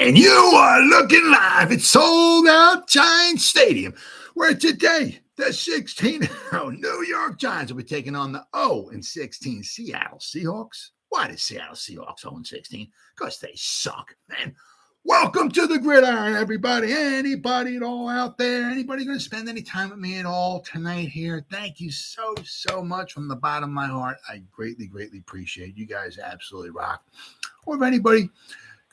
And you are looking live at Sold Out Giants Stadium, where today the 16-0 New York Giants will be taking on the 0-16 Seattle Seahawks. Why the Seattle Seahawks 0-16? Because they suck, man. Welcome to the Gridiron, everybody. Anybody at all out there? Anybody going to spend any time with me at all tonight here? Thank you so much from the bottom of my heart. I greatly appreciate you guys. Absolutely rock. Or if anybody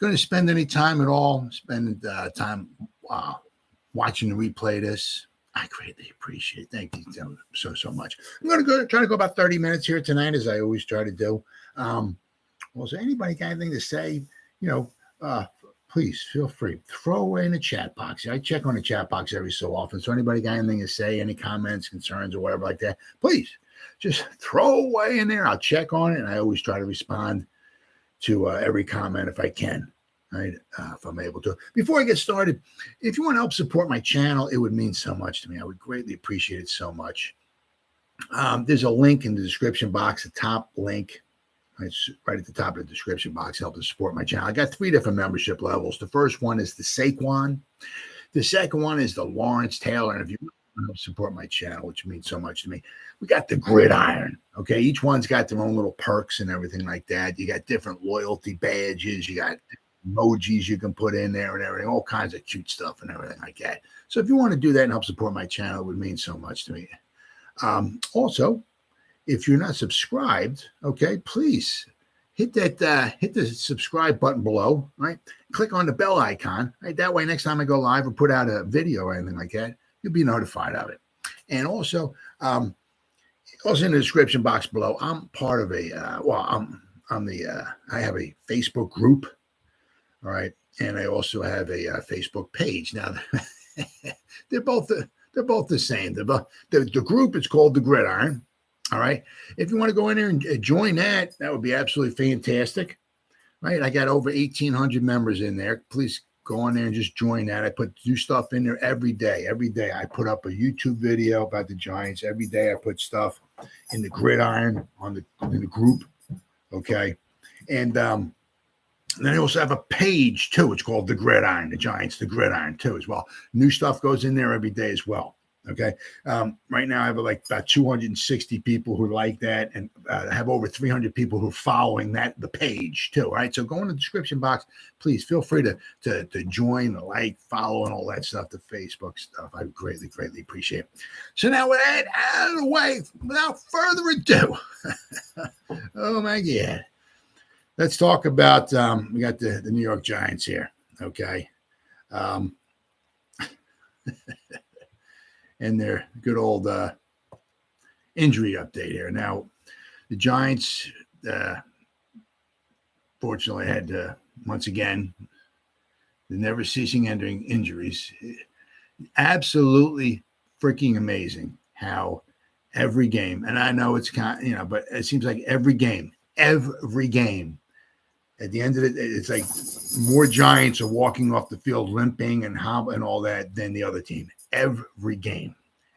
going to spend any time at all, spend time watching the replay this, I greatly appreciate it. Thank you so much. I'm going to try to go about 30 minutes here tonight, as I always try to do. Well, so anybody got anything to say, please feel free. Throw away in the chat box. I check on the chat box every so often. So anybody got anything to say, any comments, concerns, or whatever like that, please just throw away in there. I'll check on it, and I always try to respond to every comment if I can, right? If I'm able to. Before I get started, if you want to help support my channel, it would mean so much to me. I would greatly appreciate it so much. There's a link in the description box, the top link. It's right at the top of the description box. Help to support my channel. I got 3 different membership levels. The first one is the Saquon. The second one is the Lawrence Taylor. And if you want to help support my channel, which means so much to me, we got the Gridiron. Okay, each one's got their own little perks and everything like that. You got different loyalty badges. You got emojis you can put in there and everything, all kinds of cute stuff and everything like that. So if you want to do that and help support my channel, it would mean so much to me. Also, if you're not subscribed, okay, please hit the subscribe button below, right? Click on the bell icon, right? That way, next time I go live or put out a video or anything like that, you'll be notified of it. And also in the description box below, I'm part of a I have a Facebook group, all right, and I also have a Facebook page. Now, they're both the same. The group is called the Gridiron. All right. If you want to go in there and join that would be absolutely fantastic. Right. I got over 1,800 members in there. Please go in there and just join that. I put new stuff in there every day. Every day I put up a YouTube video about the Giants. Every day I put stuff in the Gridiron in the group. Okay. And then I also have a page too. It's called the Gridiron, the Giants, the Gridiron too as well. New stuff goes in there every day as well. Okay. Right now I have like about 260 people who like that, and I have over 300 people who are following the page too. All right. So go in the description box. Please feel free to join, like, follow, and all that stuff, the Facebook stuff. I greatly appreciate it. So now with that out of the way, without further ado, oh my God, let's talk about, we got the New York Giants here. Okay. And their good old injury update here. Now, the Giants, fortunately, had once again the never-ceasing ending injuries. Absolutely freaking amazing how every game, and I know it's kind of, but it seems like every game, at the end of it, it's like more Giants are walking off the field limping and all that than the other team. Every game.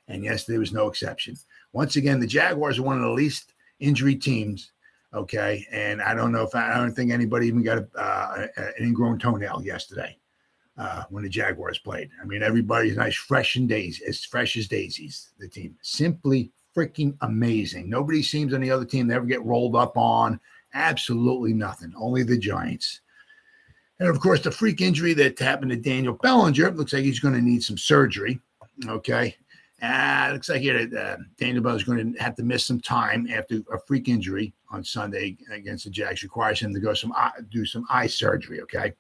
And yesterday was no exception. Once again, the Jaguars are one of the least injury teams. Okay. And I don't think anybody even got an ingrown toenail yesterday when the Jaguars played. I mean, everybody's nice, fresh as daisies, the team. Simply freaking amazing. Nobody seems on the other team to ever get rolled up on. Absolutely nothing. Only the Giants. And of course, the freak injury that happened to Daniel Bellinger looks like he's going to need some surgery. Okay. Looks like Daniel Bellinger is going to have to miss some time after a freak injury on Sunday against the Jags. Requires him to go do some eye surgery. Okay.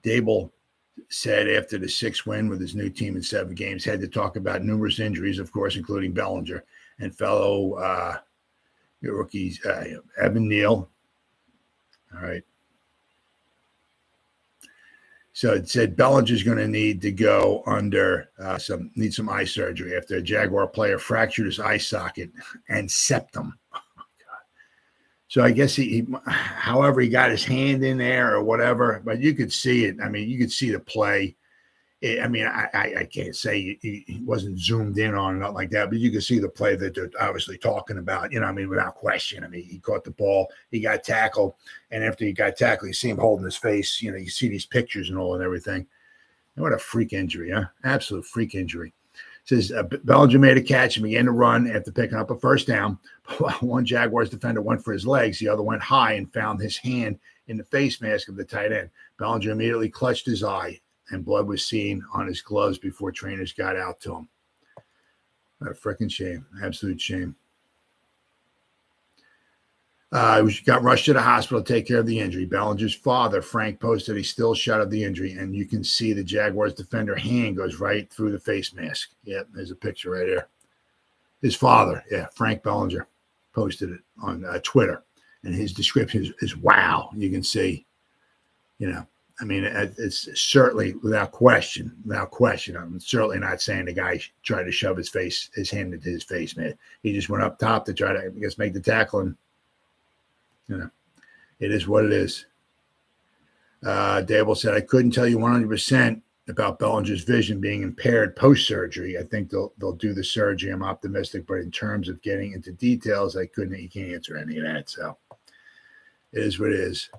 Dable said after the 6th win with his new team in 7 games, had to talk about numerous injuries, of course, including Bellinger and fellow rookies, Evan Neal. All right. So it said Bellinger's going to need to go under some eye surgery after a Jaguar player fractured his eye socket and septum. Oh, God. So I guess however he got his hand in there or whatever, but you could see it. I mean, you could see the play. I can't say he wasn't zoomed in on or nothing like that, but you can see the play that they're obviously talking about, without question. I mean, he caught the ball, he got tackled, and after he got tackled, you see him holding his face. You see these pictures and all and everything. And what a freak injury, huh? Absolute freak injury. It says Bellinger made a catch and began to run after picking up a first down. One Jaguars defender went for his legs. The other went high and found his hand in the face mask of the tight end. Bellinger immediately clutched his eye, and blood was seen on his gloves before trainers got out to him. What a freaking shame. Absolute shame. He got rushed to the hospital to take care of the injury. Bellinger's father, Frank, posted a still shot of the injury, and you can see the Jaguars defender hand goes right through the face mask. Yeah, there's a picture right here. His father, Frank Bellinger, posted it on Twitter, and his description is wow. You can see, it's certainly without question. I'm certainly not saying the guy tried to shove his hand into his face, man. He just went up top to try to, I guess, make the tackle, and it is what it is. Dable said, I couldn't tell you 100% about Bellinger's vision being impaired post-surgery. I think they'll do the surgery. I'm optimistic, but in terms of getting into details, he can't answer any of that. So it is what it is.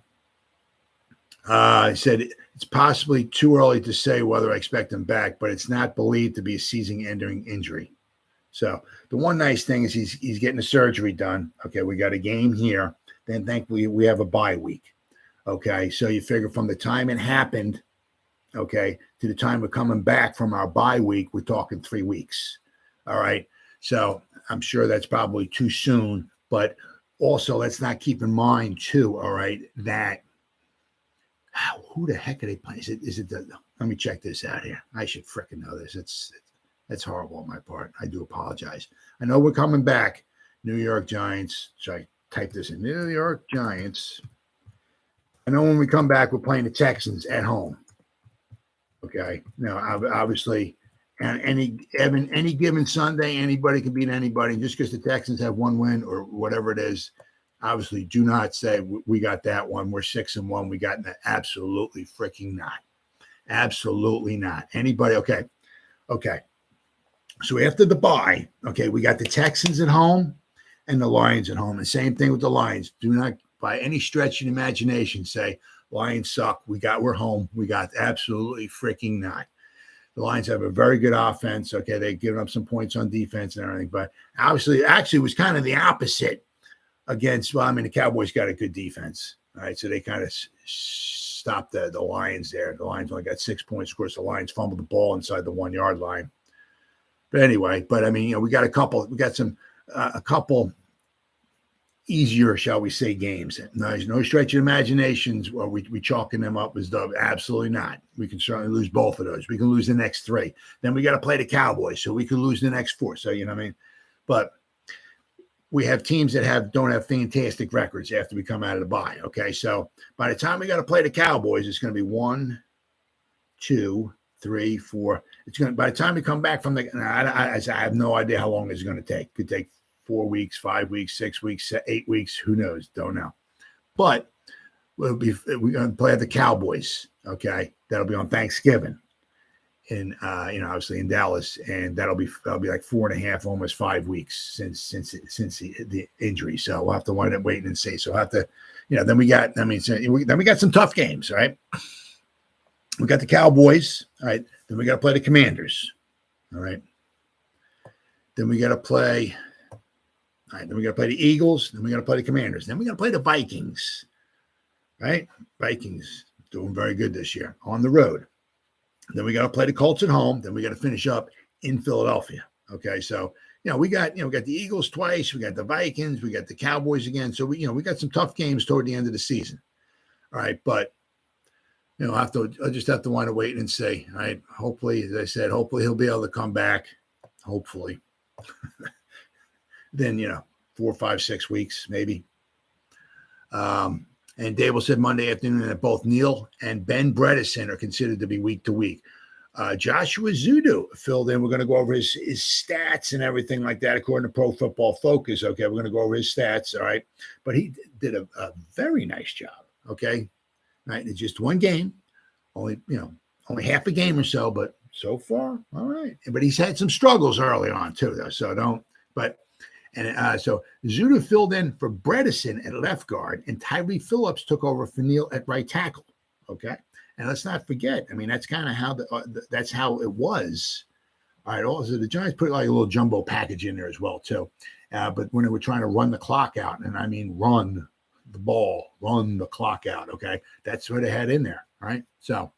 He said it's possibly too early to say whether I expect him back, but it's not believed to be a season-ending injury. So the one nice thing is he's getting the surgery done. Okay, we got a game here. Then thankfully we have a bye week. Okay, so you figure from the time it happened, okay, to the time we're coming back from our bye week, we're talking 3 weeks. All right, so I'm sure that's probably too soon, but also let's not keep in mind too, all right, that who the heck are they playing? Let me check this out here. I should frickin' know this. That's horrible on my part. I do apologize. I know we're coming back. New York Giants. Should I type this in? New York Giants. I know when we come back, we're playing the Texans at home. Okay. Now, obviously, and any given Sunday, anybody can beat anybody. Just because the Texans have one win or whatever it is, obviously, do not say we got that one. We're 6-1. We got that. Absolutely freaking not. Absolutely not. Anybody? Okay. So after the bye, okay, we got the Texans at home and the Lions at home. And same thing with the Lions. Do not, by any stretch of the imagination, say Lions suck. We're home. We got absolutely freaking not. The Lions have a very good offense. Okay, they've given up some points on defense and everything, but obviously, actually, it was kind of the opposite. The Cowboys got a good defense. All right, so they kind of stopped the Lions there. The Lions only got 6 points. Of course, the Lions fumbled the ball inside the 1 yard line. But anyway, we got a couple easier, shall we say, games. No stretch of imaginations. Well, we chalking them up as dub. Absolutely not. We can certainly lose both of those. We can lose the next 3. Then we got to play the Cowboys, so we can lose the next 4. So but we have teams that don't have fantastic records after we come out of the bye. Okay, so by the time we got to play the Cowboys, it's going to be 1, 2, 3, 4. By the time we come back from I have no idea how long it's going to take. Could take 4 weeks, 5 weeks, 6 weeks, 8 weeks. Who knows? Don't know. But we're going to play the Cowboys. Okay, that'll be on Thanksgiving. Obviously in Dallas, and that'll be like 4.5, almost 5 weeks since the injury. So we'll have to wind up waiting and see. So we'll have to, then we got some tough games, right? We got the Cowboys, all right. Then we got to play the Commanders, all right. Then we got to play, all right. Then we got to play the Eagles. Then we got to play the Commanders. Then we got to play the Vikings, right? Vikings doing very good this year on the road. Then we got to play the Colts at home. Then we got to finish up in Philadelphia. Okay, so we got the Eagles twice. We got the Vikings. We got the Cowboys again. So we got some tough games toward the end of the season. All right, but I'll just have to wind up waiting and see. All right, hopefully, as I said, hopefully he'll be able to come back. Hopefully, then 4, 5, 6 weeks maybe. And Dable said Monday afternoon that both Neal and Ben Bredesen are considered to be week to week. Joshua Zudu filled in. We're going to go over his stats and everything like that, according to Pro Football Focus. Okay, we're going to go over his stats. All right, but he did a very nice job. Okay, right. It's just one game, only only half a game or so, but so far, all right. But he's had some struggles early on too, though. So don't. But so Zuda filled in for Bredesen at left guard, and Tyree Phillips took over for Neal at right tackle. Okay, and let's not forget. I mean, that's kind of how that's how it was. All right. Also, the Giants put like a little jumbo package in there as well too. But when they were trying to run the clock out, and I mean run the ball, run the clock out. Okay, that's what they had in there. Right. So.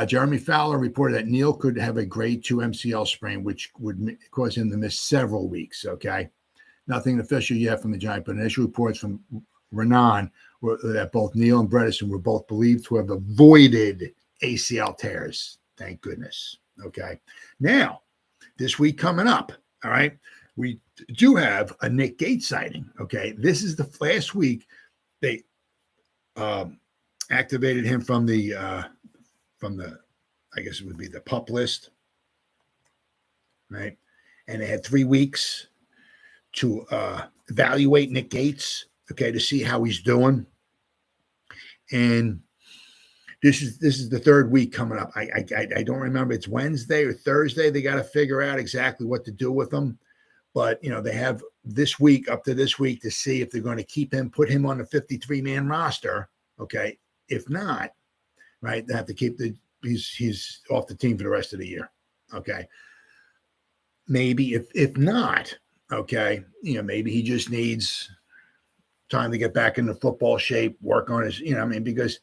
Jeremy Fowler reported that Neal could have a grade 2 MCL sprain, which would cause him to miss several weeks. Okay. Nothing official yet from the Giants, but initial reports from Renan were that both Neal and Bredesen were both believed to have avoided ACL tears. Thank goodness. Okay. Now, this week coming up, all right, we do have a Nick Gates sighting. Okay. This is the last week they activated him from the, I guess it would be the PUP list, right? And they had 3 weeks to evaluate Nick Gates, okay, to see how he's doing. And this is the 3rd week coming up. I don't remember, it's Wednesday or Thursday. They got to figure out exactly what to do with him. But, you know, they have this week, up to this week, to see if they're going to keep him, put him on the 53-man roster, okay? If not, right, they have to keep he's off the team for the rest of the year. Okay. Maybe if not, okay, you know, maybe he just needs time to get back into football shape, work on his, you know, I mean, because,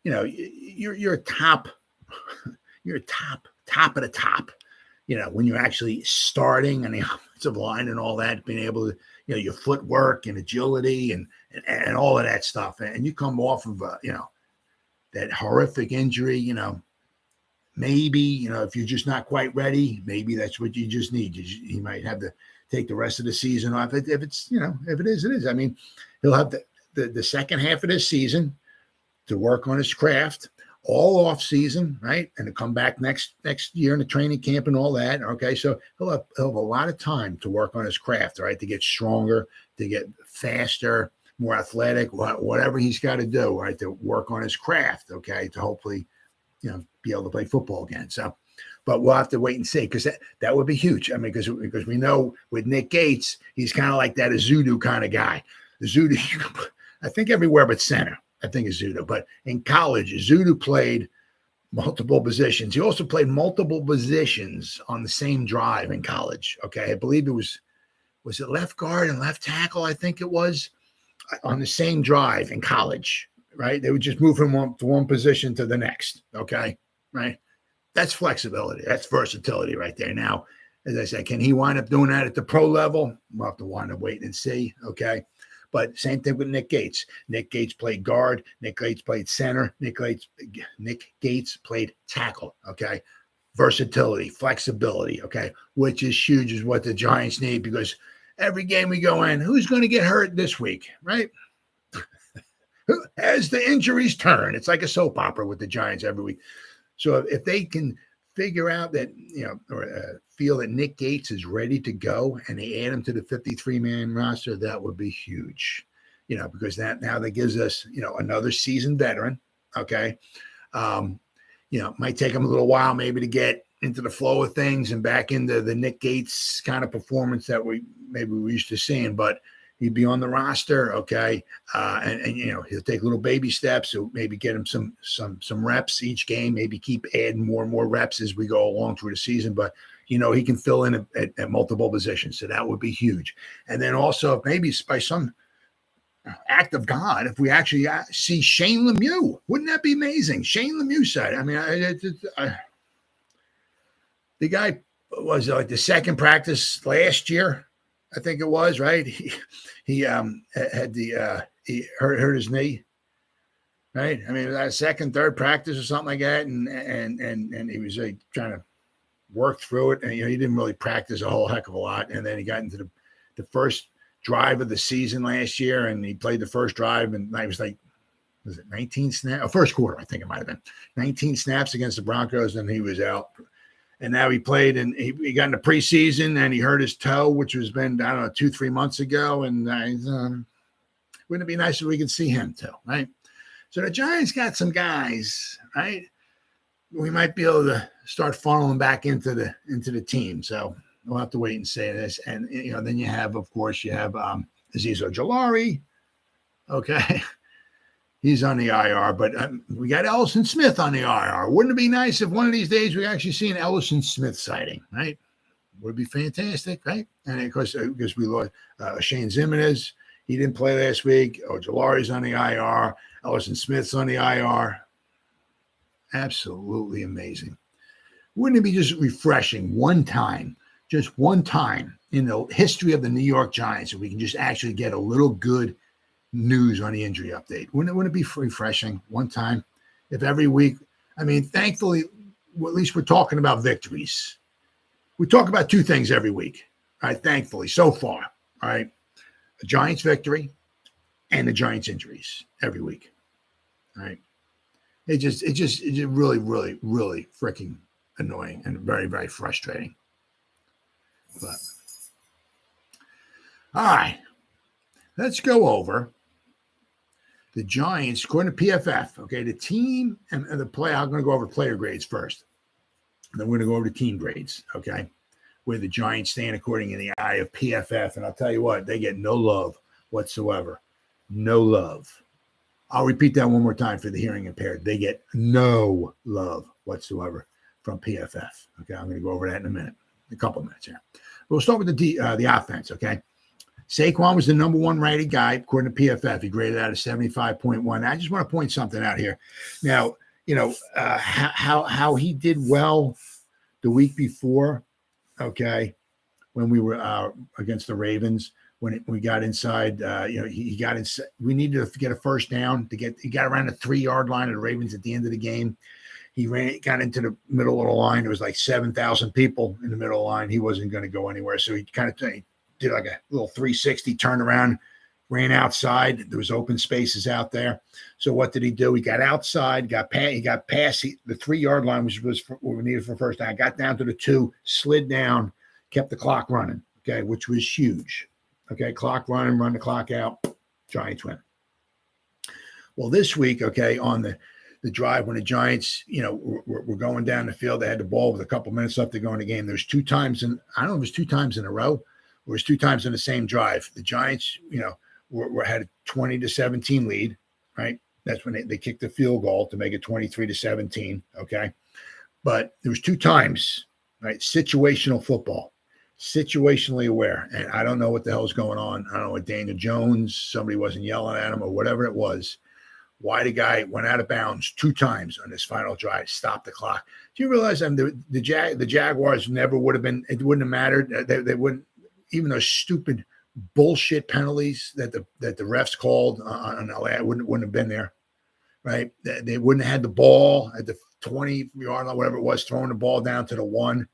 you know, you're a top of the top, you know, when you're actually starting on the offensive line and all that, being able to, you know, your footwork and agility and all of that stuff. And you come off of, you know, that horrific injury, you know, maybe, you know, if you're just not quite ready, maybe that's what you just need. He might have to take the rest of the season off. If it's, you know, if it is, it is. I mean, he'll have the second half of this season to work on his craft, all off season, right? And to come back next year in the training camp and all that. Okay. So he'll have a lot of time to work on his craft, right? To get stronger, to get faster, more athletic, whatever he's got to do, right, to work on his craft, okay, to hopefully, you know, be able to play football again. So, but we'll have to wait and see, because that would be huge. I mean, because we know with Nick Gates, he's kind of like that Azudu kind of guy. Azudu, I think everywhere but center, I think Azudu. But in college, Azudu played multiple positions. He also played multiple positions on the same drive in college. Okay, I believe it was it left guard and left tackle? I think it was. On the same drive in college, right? They would just move from one position to the next, okay? Right? That's flexibility. That's versatility right there. Now, as I said, can he wind up doing that at the pro level? We'll have to wind up waiting and see, okay? But same thing with Nick Gates. Nick Gates played guard. Nick Gates played center. Nick Gates played tackle, okay? Versatility, flexibility, okay? Which is huge, is what the Giants need, because every game we go in, who's going to get hurt this week, right? As the injuries turn, it's like a soap opera with the Giants every week. So if they can figure out that, you know, or feel that Nick Gates is ready to go and they add him to the 53-man roster, that would be huge, you know, because that gives us, you know, another seasoned veteran, okay? You know, might take him a little while maybe to get into the flow of things and back into the Nick Gates kind of performance that we used to seeing, but he'd be on the roster, okay, and you know, he'll take little baby steps. So maybe get him some reps each game. Maybe keep adding more and more reps as we go along through the season. But you know, he can fill in at multiple positions, so that would be huge. And then also maybe by some act of God, if we actually see Shane Lemieux, wouldn't that be amazing? Shane Lemieux side. I mean, the guy was like the second practice last year, I think it was, right? He had he hurt his knee, right? I mean, it was that second, third practice or something like that, and he was like trying to work through it, and you know, he didn't really practice a whole heck of a lot, and then he got into the first drive of the season last year, and he played the first drive, and I was like, was it 19 snaps? First quarter, I think it might have been 19 snaps against the Broncos, and he was out. And now he played, and he got into preseason, and he hurt his toe, which was been, I don't know, 2-3 months ago. And wouldn't it be nice if we could see him too, right? So the Giants got some guys, right, we might be able to start funneling back into the team. So we'll have to wait and say this. And then you have, of course, Azeez Ojulari. Okay. He's on the IR, but we got Ellison Smith on the IR. Wouldn't it be nice if one of these days we actually see an Ellison Smith sighting, right? Would be fantastic, right? And of course, because we lost Oshane Ximines, he didn't play last week. Ojulari's on the IR. Ellison Smith's on the IR. Absolutely amazing. Wouldn't it be just refreshing just one time in the history of the New York Giants if we can just actually get a little good news on the injury update? Wouldn't it be refreshing one time? If every week, thankfully, at least we're talking about victories. We talk about two things every week, all right? Thankfully, so far, all right? A Giants victory and the Giants injuries every week, all right? It just really, really, really freaking annoying and very, very frustrating. But all right, let's go over the Giants, according to PFF, okay, the team and the player. I'm going to go over player grades first. And then we're going to go over the team grades, okay, where the Giants stand according in the eye of PFF. And I'll tell you what, they get no love whatsoever. No love. I'll repeat that one more time for the hearing impaired. They get no love whatsoever from PFF. Okay, I'm going to go over that in a minute, a couple of minutes here. We'll start with the offense, okay? Saquon was the number one rated guy, according to PFF. He graded out a 75.1. I just want to point something out here. Now, how he did well the week before, okay, when we were against the Ravens, when we got inside, he got inside. We needed to get a first down he got around the 3-yard line of the Ravens at the end of the game. He got into the middle of the line. There was like 7,000 people in the middle of the line. He wasn't going to go anywhere. So he kind of did like a little 360 turn around, ran outside. There was open spaces out there. So what did he do? He got outside, he got past the 3-yard line, which was what we needed for first down. Got down to the 2, slid down, kept the clock running, okay, which was huge. Okay, clock running, run the clock out, Giants win. Well, this week, okay, on the drive when the Giants, were going down the field, they had the ball with a couple minutes left to go in the game. There's 2 times I don't know if it was 2 times in a row, or it was 2 times in the same drive. The Giants, had a 20-17 lead, right? That's when they kicked the field goal to make it 23-17, okay? But there was 2 times, right? Situational football, situationally aware. And I don't know what the hell's going on. I don't know what Daniel Jones, somebody wasn't yelling at him or whatever it was. Why the guy went out of bounds 2 times on this final drive, stopped the clock. Do you realize the Jaguars never would have been, it wouldn't have mattered. They wouldn't, even those stupid bullshit penalties that the refs called on LA wouldn't have been there, right? They wouldn't have had the ball at the 20-yard line, whatever it was, throwing the ball down to the 1,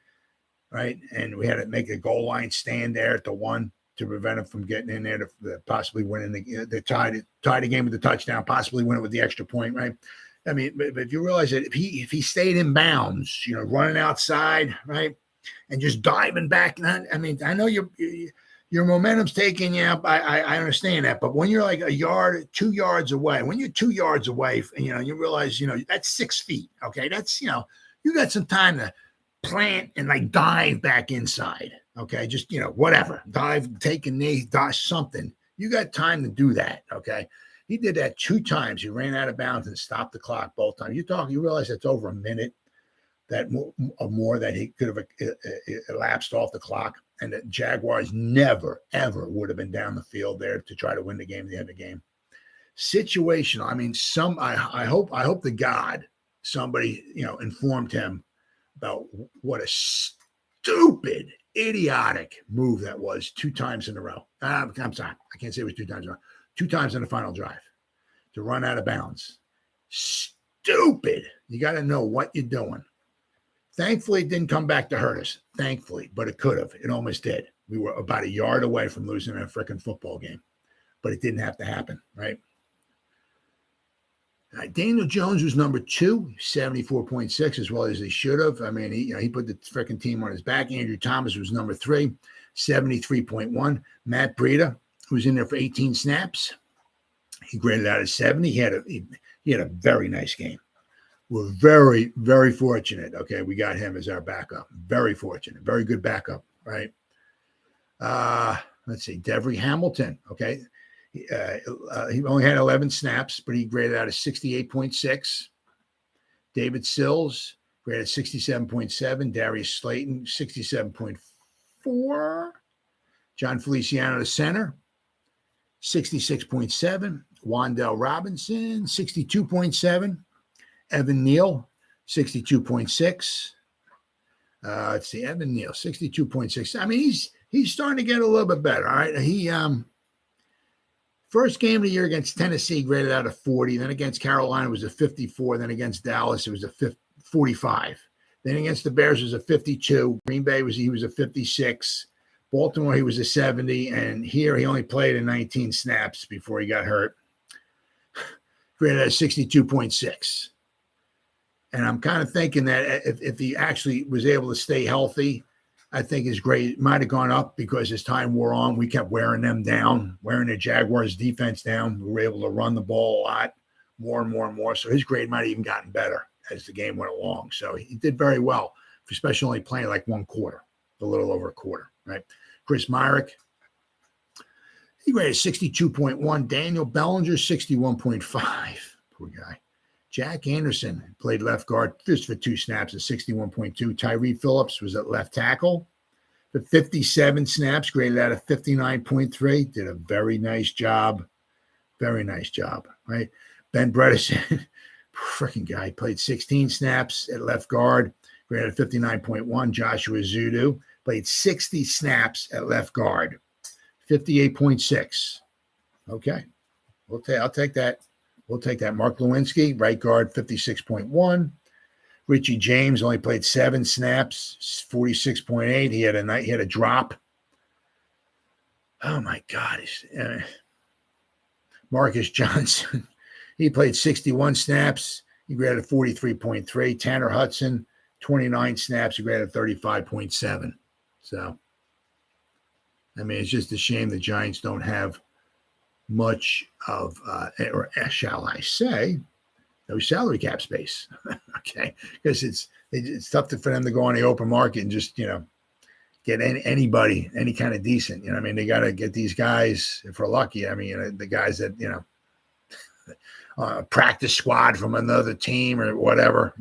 right? And we had to make a goal line stand there at the 1 to prevent him from getting in there to possibly winning the tie the game with the touchdown, possibly win it with the extra point, right? But if you realize that if he stayed in bounds, running outside, right, and just diving back, I know your momentum's taking you up. I understand that, but when you're like 2 yards away, when you're 2 yards away, you realize that's 6 feet. Okay, that's you got some time to plant and like dive back inside. Okay, just whatever, dive, take a knee, dive, something. You got time to do that. Okay, he did that 2 times. He ran out of bounds and stopped the clock both times. You realize that's over a minute that more that he could have elapsed off the clock, and the Jaguars never ever would have been down the field there to try to win the game at the end of the game. Situational. I hope to God somebody informed him about what a stupid, idiotic move that was 2 times in a row. I'm sorry, I can't say it was 2 times in a row. 2 times in the final drive to run out of bounds. Stupid. You got to know what you're doing. Thankfully, it didn't come back to hurt us. Thankfully, but it could have. It almost did. We were about a yard away from losing a freaking football game, but it didn't have to happen, right? Daniel Jones was number 2, 74.6, as well as he should have. He put the freaking team on his back. Andrew Thomas was number 3, 73.1. Matt Breida, who was in there for 18 snaps, he graded out at 70. He had a very nice game. we're very, very fortunate. Okay, we got him as our backup. Very fortunate. Very good backup, right? Let's see. Devery Hamilton. Okay, he only had 11 snaps, but he graded out a 68.6. David Sills graded 67.7. Darius Slayton 67.4. John Feliciano, the center, 66.7. Wan'Dale Robinson 62.7. Evan Neal, 62.6. Let's see, Evan Neal, 62.6. I mean, he's starting to get a little bit better. All right. He first game of the year against Tennessee graded out a 40. Then against Carolina was a 54. Then against Dallas, it was a 45. Then against the Bears was a 52. Green Bay he was a 56. Baltimore, he was a 70. And here he only played in 19 snaps before he got hurt. Graded at 62.6. And I'm kind of thinking that if he actually was able to stay healthy, I think his grade might have gone up because as time wore on, we kept wearing them down, wearing the Jaguars defense down. We were able to run the ball a lot, more and more and more. So his grade might have even gotten better as the game went along. So he did very well, especially only playing like one quarter, a little over a quarter, right? Chris Myrick, he graded 62.1. Daniel Bellinger, 61.5. Poor guy. Jack Anderson played left guard just for 2 snaps at 61.2. Tyree Phillips was at left tackle for 57 snaps, graded out of 59.3. Did a very nice job. Very nice job, right? Ben Bredesen, freaking guy, played 16 snaps at left guard, graded at 59.1. Joshua Zudu played 60 snaps at left guard, 58.6. Okay, I'll take that. We'll take that. Mark Lewinsky, right guard, 56.1. Richie James only played 7 snaps, 46.8. He had a drop. Oh my God. Marcus Johnson, he played 61 snaps. He graded 43.3. Tanner Hudson, 29 snaps. He graded 35.7. So, I mean, it's just a shame the Giants don't have much of, or shall I say, no salary cap space. Okay, because it's tough for them to go on the open market and just get anybody, any kind of decent. I mean, they got to get these guys if we're lucky. I mean, the guys that practice squad from another team or whatever.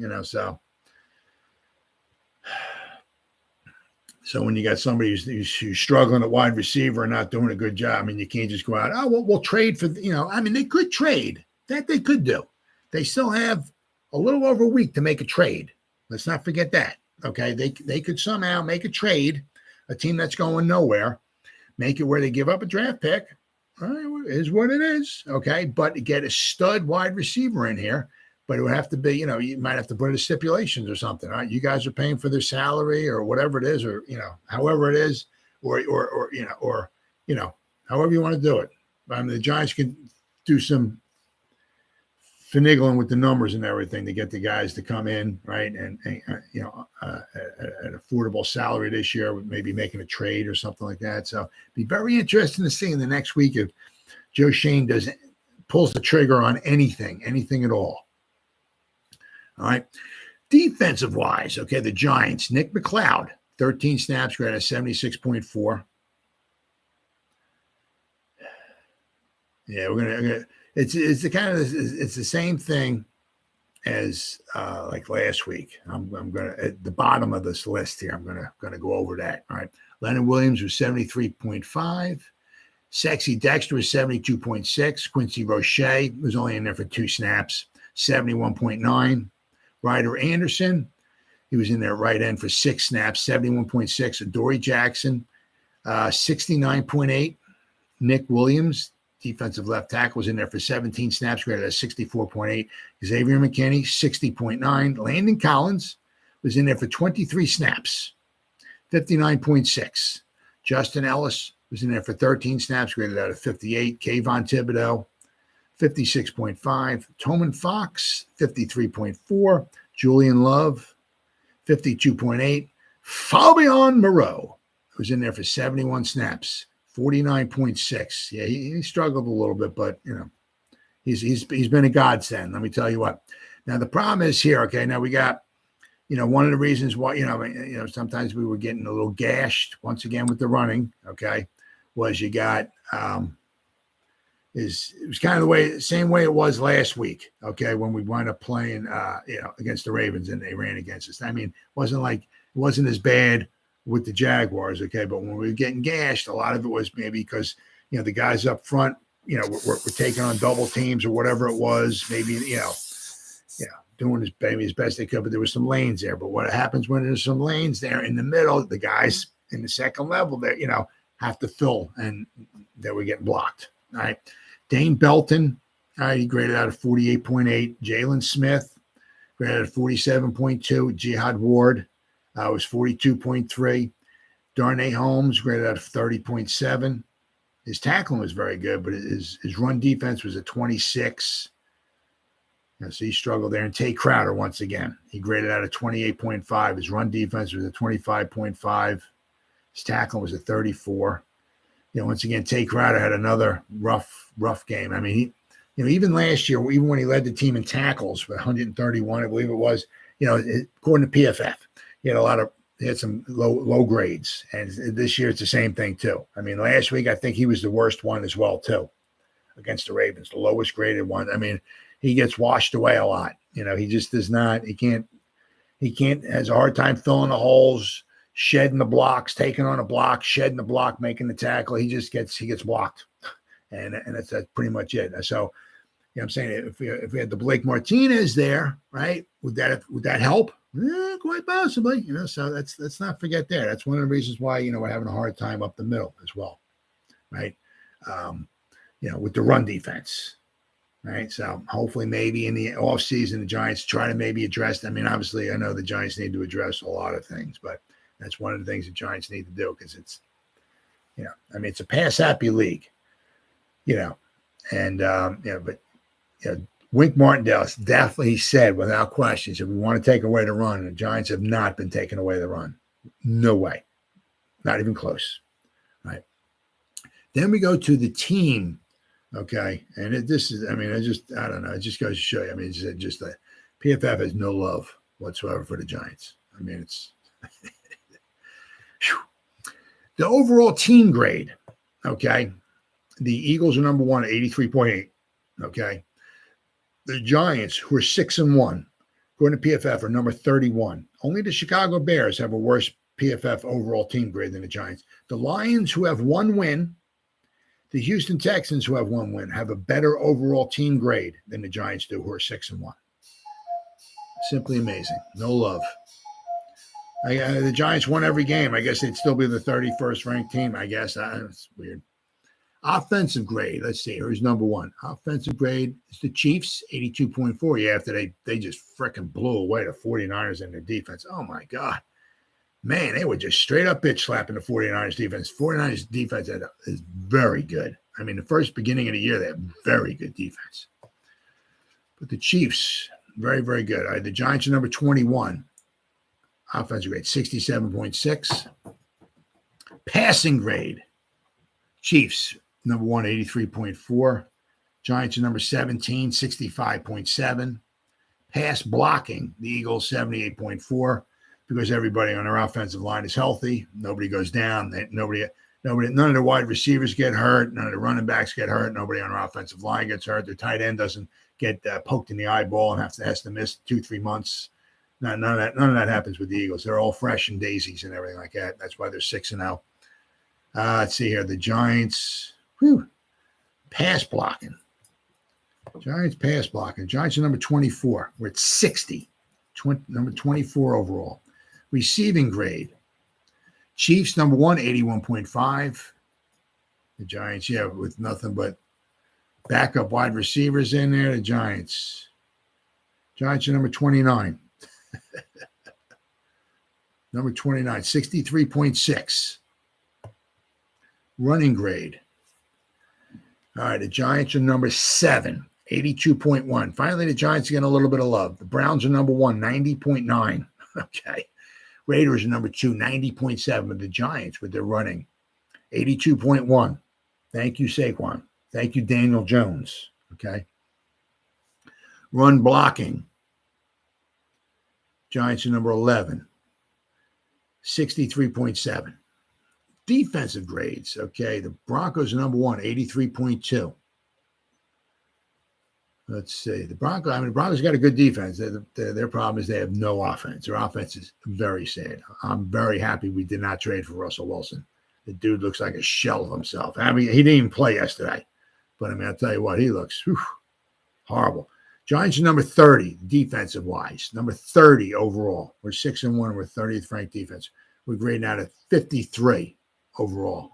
So when you got somebody who's struggling at wide receiver and not doing a good job, I mean, you can't just go out, we'll trade for, I mean, they could trade. That they could do. They still have a little over a week to make a trade. Let's not forget that, okay? They could somehow make a trade, a team that's going nowhere, make it where they give up a draft pick. All right, it is what it is, okay? But get a stud wide receiver in here. But it would have to be, you might have to put in stipulations or something. All right, you guys are paying for their salary or whatever it is, or however it is, or however you want to do it. I mean, the Giants can do some finagling with the numbers and everything to get the guys to come in, right? And an affordable salary this year, maybe making a trade or something like that. So it'd be very interesting to see in the next week if Joe Schoen pulls the trigger on anything at all. All right. Defensive wise, okay, the Giants, Nick McLeod, 13 snaps, graded at 76.4. Yeah, it's the same thing as like last week. I'm gonna at the bottom of this list here. I'm gonna go over that. All right. Leonard Williams was 73.5. Sexy Dexter was 72.6. Quincy Roche was only in there for 2 snaps, 71.9. Ryder Anderson, he was in there right end for 6 snaps, 71.6. Adoree Jackson, 69.8. Nick Williams, defensive left tackle, was in there for 17 snaps, graded at 64.8. Xavier McKinney, 60.9. Landon Collins was in there for 23 snaps, 59.6. Justin Ellis was in there for 13 snaps, graded out of 58. Kayvon Thibodeau, 56.5. Toman Fox, 53.4. Julian Love, 52.8. Fabian Moreau, who's in there for 71 snaps, 49.6. Yeah, he struggled a little bit, but he's been a godsend. Let me tell you what. Now, the problem is here, okay, now we got, one of the reasons why, sometimes we were getting a little gashed once again with the running, okay, was you got, it was kind of the same way it was last week, okay, when we wound up playing, against the Ravens and they ran against us. I mean, it wasn't as bad with the Jaguars, okay, but when we were getting gashed, a lot of it was maybe because, the guys up front, we're taking on double teams or whatever it was, maybe, doing his best they could, but there was some lanes there. But what happens when there's some lanes there in the middle, the guys in the second level that, have to fill, and they were getting blocked. All right. Dane Belton, he graded out of 48.8. Jalen Smith graded out of 47.2. Jihad Ward was 42.3. Darnay Holmes graded out of 30.7. His tackling was very good, but his run defense was a 26. So he struggled there. And Tay Crowder, once again, he graded out of 28.5. His run defense was a 25.5. His tackling was a 34. Once again, Tay Crowder had another rough game. I mean, he, even last year, even when he led the team in tackles with 131, I believe it was, according to PFF, he had some low grades. And this year, it's the same thing too. I mean, last week, I think he was the worst one as well too, against the Ravens, the lowest graded one. I mean, he gets washed away a lot. He just does not, has a hard time filling the holes, shedding the blocks, taking on a block, shedding the block, making the tackle. He gets blocked. And that's pretty much it. So, I'm saying if we had the Blake Martinez there, right, would that help? Quite possibly, so let's not forget that. That's one of the reasons why, we're having a hard time up the middle as well. Right. With the run defense. Right. So hopefully maybe in the offseason, the Giants try to maybe address. I mean, obviously, I know the Giants need to address a lot of things, but that's one of the things the Giants need to do because it's, it's a pass happy league, but Wink Martindale definitely said without question, if we want to take away the run, the Giants have not been taking away the run. No way. Not even close. Right. Then we go to the team. Okay. And it don't know. It just goes to show you. I mean, it's just that PFF has no love whatsoever for the Giants. I mean, it's the overall team grade. Okay. The Eagles are number one at 83.8. Okay. The Giants, who are 6-1, according to PFF, are number 31. Only the Chicago Bears have a worse PFF overall team grade than the Giants. The Lions, who have one win, the Houston Texans, who have one win, have a better overall team grade than the Giants do, who are 6-1. Simply amazing. No love. The Giants won every game. I guess they'd still be the 31st ranked team. I guess it's weird. Offensive grade. Let's see. Who's number one? Offensive grade is the Chiefs, 82.4. Yeah, after they just freaking blew away the 49ers in their defense. Oh, my God. Man, they were just straight up bitch slapping the 49ers defense. 49ers defense is very good. I mean, the first beginning of the year, they had very good defense. But the Chiefs, very, very good. All right, the Giants are number 21. Offensive grade, 67.6. Passing grade, Chiefs, number one, 83.4. Giants are number 17, 65.7. Pass blocking, the Eagles, 78.4. Because everybody on their offensive line is healthy. Nobody goes down. None of the wide receivers get hurt. None of the running backs get hurt. Nobody on our offensive line gets hurt. Their tight end doesn't get poked in the eyeball and has to miss 2-3 months. None of that happens with the Eagles. They're all fresh and daisies and everything like that. That's why they're 6-0. Let's see here. The Giants, pass blocking. Giants pass blocking. Giants are number 24. We're at 60. Number 24 overall. Receiving grade. Chiefs, number one, 81.5. The Giants, with nothing but backup wide receivers in there. The Giants are number 29. Number 29, 63.6. Running grade. All right, the Giants are number 7, 82.1. Finally, the Giants are getting a little bit of love. The Browns are number 1, 90.9. Okay. Raiders are number 2, 90.7. But the Giants, with their running, 82.1. Thank you, Saquon. Thank you, Daniel Jones. Okay. Run blocking. Giants are number 11, 63.7. Defensive grades, okay. The Broncos are number 1, 83.2. Let's see. The Broncos got a good defense. Their problem is they have no offense. Their offense is very sad. I'm very happy we did not trade for Russell Wilson. The dude looks like a shell of himself. I mean, he didn't even play yesterday. But, I mean, I'll tell you what, he looks horrible. Giants are number 30, defensive-wise. Number 30 overall. We're 6-1. We're 30th ranked defense. We're grading out at 53 overall.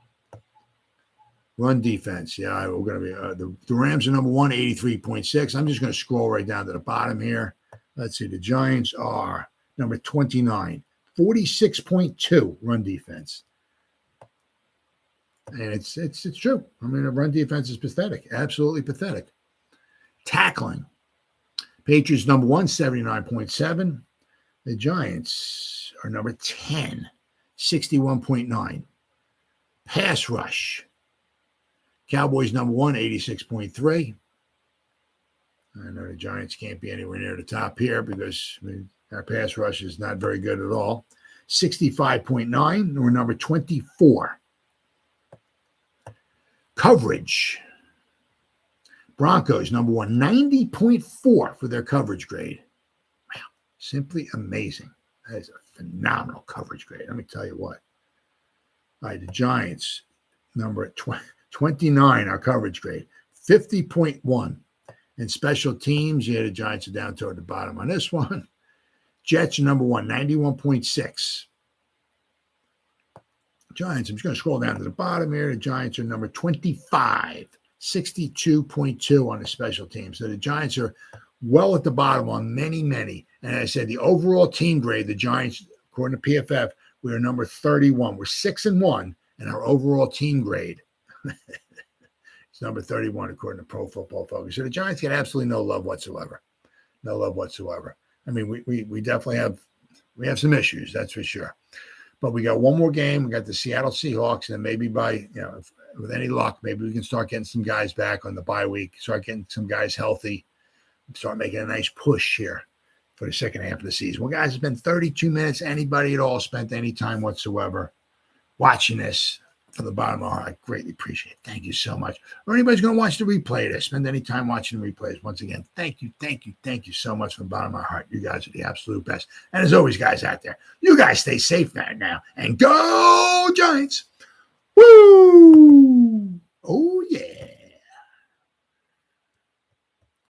Run defense. Yeah, we're going to be the Rams are number 1, 83.6. I'm just going to scroll right down to the bottom here. Let's see. The Giants are number 29, 46.2 run defense. And it's true. I mean, the run defense is pathetic. Absolutely pathetic. Tackling. Patriots number 1, 79.7. The Giants are number 10, 61.9. Pass rush. Cowboys number 1, 86.3. I know the Giants can't be anywhere near the top here because our pass rush is not very good at all. 65.9. We're number 24. Coverage. Broncos number 1, 90.4 for their coverage grade. Wow, simply amazing. That is a phenomenal coverage grade. Let me tell you what. All right, the Giants number 29, our coverage grade, 50.1. And special teams, yeah, the Giants are down toward the bottom on this one. Jets are number 1, 91.6. Giants, I'm just going to scroll down to the bottom here. The Giants are number 25, 62.2 on the special teams. So the Giants are well at the bottom on many. And as I said, the overall team grade, the Giants, according to PFF, we are number 31. We're 6-1, and our overall team grade is number 31 according to Pro Football Focus. So the Giants get absolutely no love whatsoever. No love whatsoever. I mean, we definitely have some issues, that's for sure. But we got one more game. We got the Seattle Seahawks, and maybe with any luck, maybe we can start getting some guys back on the bye week, start getting some guys healthy, start making a nice push here for the second half of the season. Well, guys, it's been 32 minutes. Anybody at all spent any time whatsoever watching this from the bottom of our heart, I greatly appreciate it. Thank you so much. Or anybody's going to watch the replay of this, spend any time watching the replays. Once again, thank you so much from the bottom of my heart. You guys are the absolute best. And as always, guys out there, you guys stay safe now. And go Giants. Woo! Oh, yeah.